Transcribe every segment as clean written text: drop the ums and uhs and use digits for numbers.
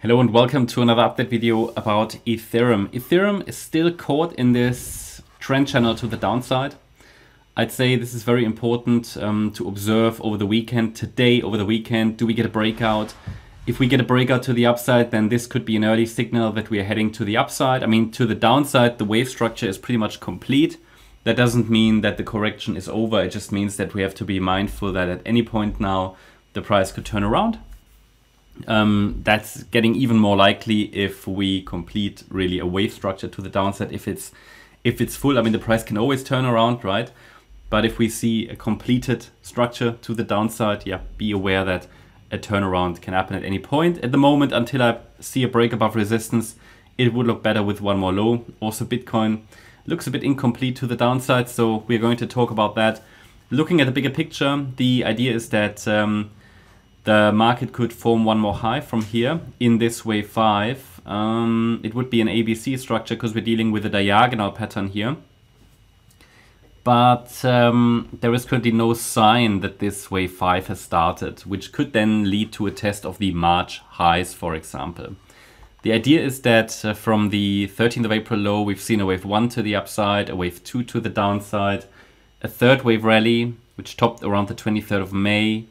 Hello and welcome to another update video about Ethereum. Ethereum is still caught in this trend channel to the downside. I'd say this is very important to observe over the weekend. Today, over the weekend, do we get a breakout? If we get a breakout to the upside, then this could be an early signal that we are heading to the upside. I mean, to the downside, the wave structure is pretty much complete. That doesn't mean that the correction is over. It just means that we have to be mindful that at any point now, the price could turn around. That's getting even more likely if we complete really a wave structure to the downside. If it's full, I mean, the price can always turn around, right? But if we see a completed structure to the downside, yeah, be aware that a turnaround can happen at any point. At the moment, until I see a break above resistance, it would look better with one more low. Also, Bitcoin looks a bit incomplete to the downside, so we're going to talk about that. Looking at the bigger picture, the idea is that the market could form one more high from here in this wave 5. It would be an ABC structure because we're dealing with a diagonal pattern here. But there is currently no sign that this wave 5 has started, which could then lead to a test of the March highs, for example. The idea is that from the 13th of April low, we've seen a wave 1 to the upside, a wave 2 to the downside, a third wave rally, which topped around the 23rd of May,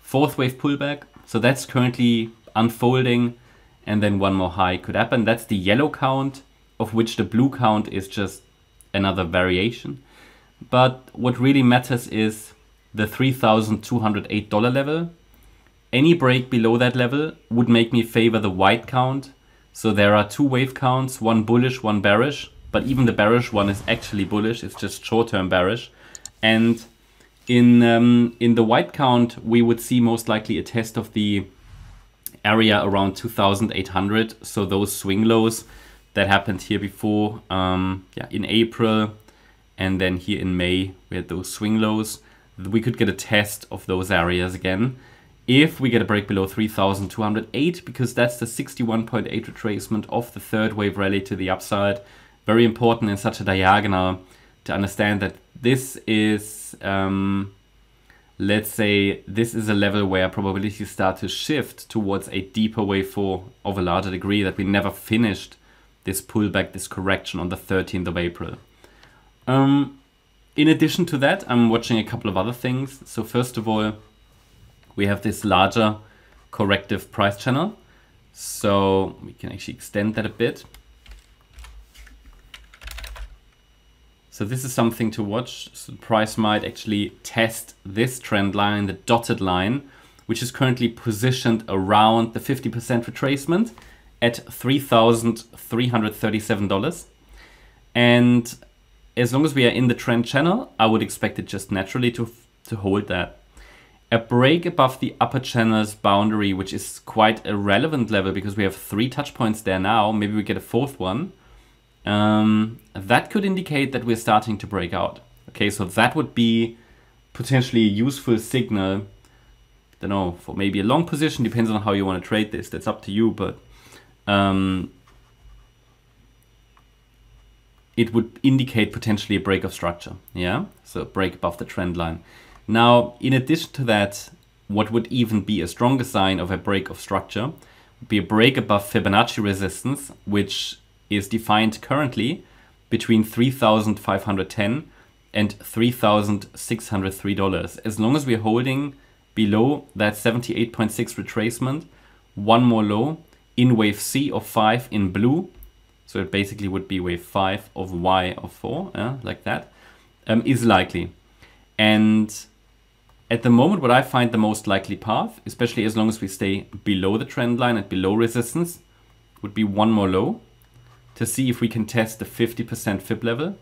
fourth wave pullback, so that's currently unfolding, and then one more high could happen. That's the yellow count, of which the blue count is just another variation. But what really matters is the $3,208 level. Any break below that level would make me favor the white count. So there are two wave counts, one bullish, one bearish, but even the bearish one is actually bullish, it's just short-term bearish. And in the white count, we would see most likely a test of the area around 2,800. So those swing lows that happened here before, in April, and then here in May, we had those swing lows. We could get a test of those areas again if we get a break below 3,208, because that's the 61.8 retracement of the third wave rally to the upside. Very important in such a diagonal to understand that this is, let's say, this is a level where probabilities start to shift towards a deeper wave 4 of a larger degree, that we never finished this pullback, this correction on the 13th of April. In addition to that, I'm watching a couple of other things. So first of all, we have this larger corrective price channel. So we can actually extend that a bit. So this is something to watch. So the price might actually test this trend line, the dotted line, which is currently positioned around the 50% retracement at $3,337. And as long as we are in the trend channel, I would expect it just naturally to hold that. A break above the upper channel's boundary, which is quite a relevant level because we have 3 touch points there now. Maybe we get a fourth one. That could indicate that we're starting to break out. Okay, so that would be potentially a useful signal, I don't know, for maybe a long position, depends on how you want to trade this, that's up to you, but it would indicate potentially a break of structure, yeah? So a break above the trend line. Now, in addition to that, what would even be a stronger sign of a break of structure would be a break above Fibonacci resistance, which is defined currently between $3,510 and $3,603. As long as we're holding below that 78.6 retracement, one more low in wave C of 5 in blue, so it basically would be wave 5 of Y of 4, like that, is likely. And at the moment, what I find the most likely path, especially as long as we stay below the trend line and below resistance, would be one more low, to see if we can test the 50% fib level,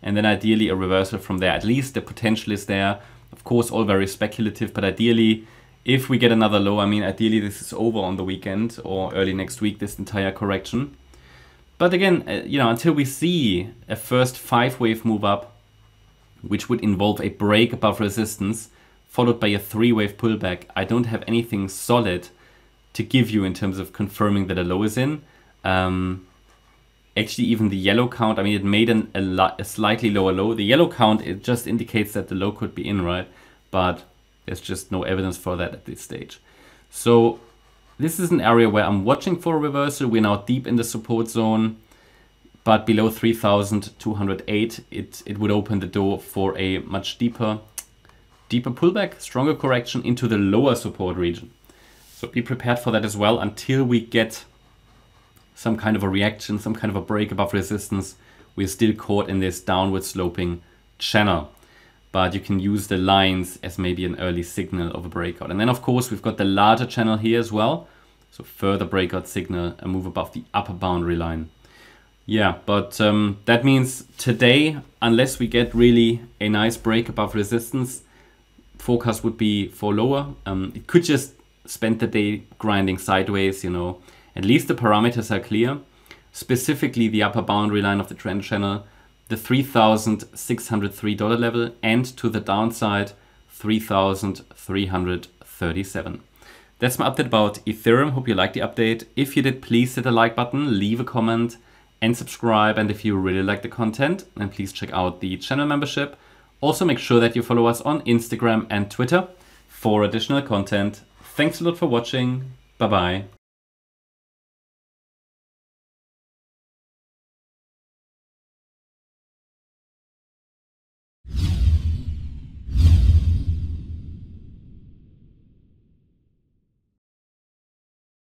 and then ideally a reversal from there. At least the potential is there. Of course, all very speculative, but ideally, if we get another low, I mean, ideally this is over on the weekend or early next week, this entire correction. But again, until we see a first 5-wave move up, which would involve a break above resistance, followed by a 3-wave pullback, I don't have anything solid to give you in terms of confirming that a low is in. Actually, even the yellow count, I mean, it made a slightly lower low. The yellow count, it just indicates that the low could be in, right? But there's just no evidence for that at this stage. So This is an area where I'm watching for a reversal. We're now deep in the support zone, but below 3,208, it would open the door for a much deeper pullback, stronger correction into the lower support region. So be prepared for that as well until we get some kind of a reaction, some kind of a break above resistance. We're still caught in this downward sloping channel, but you can use the lines as maybe an early signal of a breakout. And then of course we've got the larger channel here as well. So further breakout signal, a move above the upper boundary line. Yeah, but that means today, unless we get really a nice break above resistance, forecast would be for lower. It could just spend the day grinding sideways, you know. At least the parameters are clear. Specifically the upper boundary line of the trend channel, the $3,603 level, and to the downside, 3,337. That's my update about Ethereum. Hope you liked the update. If you did, please hit the like button, leave a comment, and subscribe. And if you really like the content, then please check out the channel membership. Also make sure that you follow us on Instagram and Twitter for additional content. Thanks a lot for watching. Bye-bye.